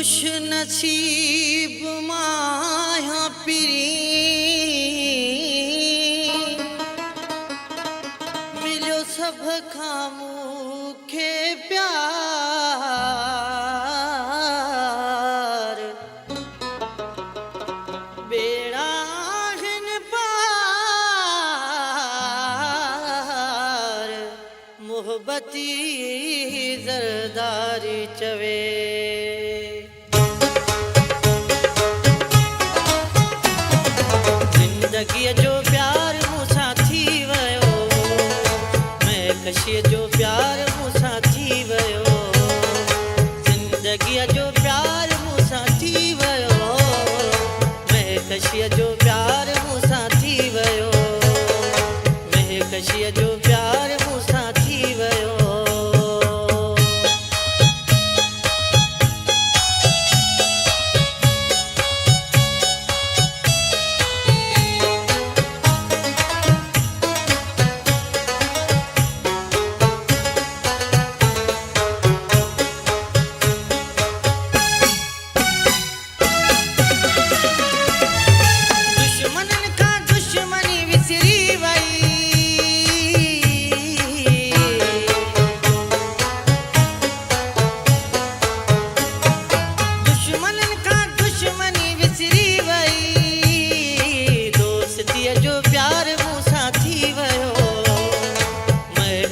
खुश नसीब माया पिरी मिलो सब खामुखे प्यार बेड़ा हिन पार मोहब्बती जरदारी चवे जिंदगी जो प्यार मूसा थी वयो मैं कशी जो प्यार मूसा थी वयो जिंदगी जो प्यार मूसा थी वयो मैं कशी जो प्यार मूसा थी वयो मैं कशी जो प्यार मूसा थी वयो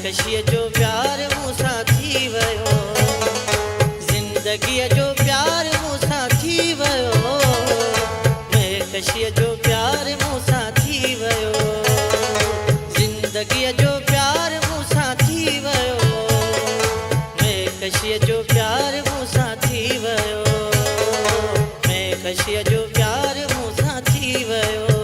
कशी जो प्यार मूसा थी वयो जिंदगी जो प्यार मूसा थी वयो मैं कशी जो प्यार मूसा थी वयो जिंदगी जो प्यार मूसा थी वयो मैं कशी जो प्यार मूसा थी वयो मैं कशी जो प्यार मूसा थी वयो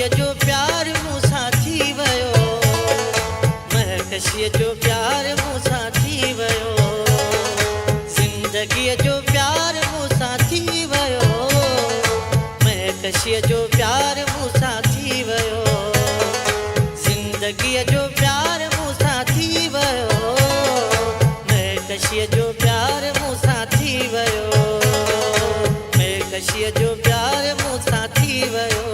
जो प्यार मूसा थी वयो मैं कशी जो प्यार मूसा थी वयो जिंदगी जो प्यार मूसा थी वयो मैं कशी जो प्यार मूसा थी वयो जिंदगी जो प्यार मूसा थी वयो मैं कशी जो प्यार मूसा थी वयो मैं कशी जो प्यार मूसा थी वयो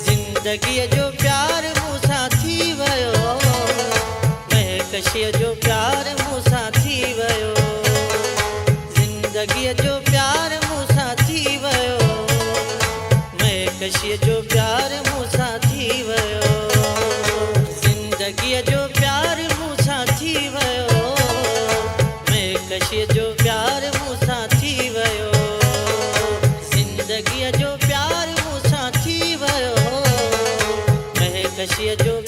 जिंदगी जो प्यार मूसा थी वयो मैं कशी जो प्यार मूसा थी वयो जिंदगी जो प्यार मूसा थी वयो मैं कशी जो प्यार मूसा थी वयो जिंदगी जो प्यार मूसा थी वयो मैं कशी जो प्यार मूसा थी वयो जिंदगी जो प्यार मूसा थी वयो कशी जो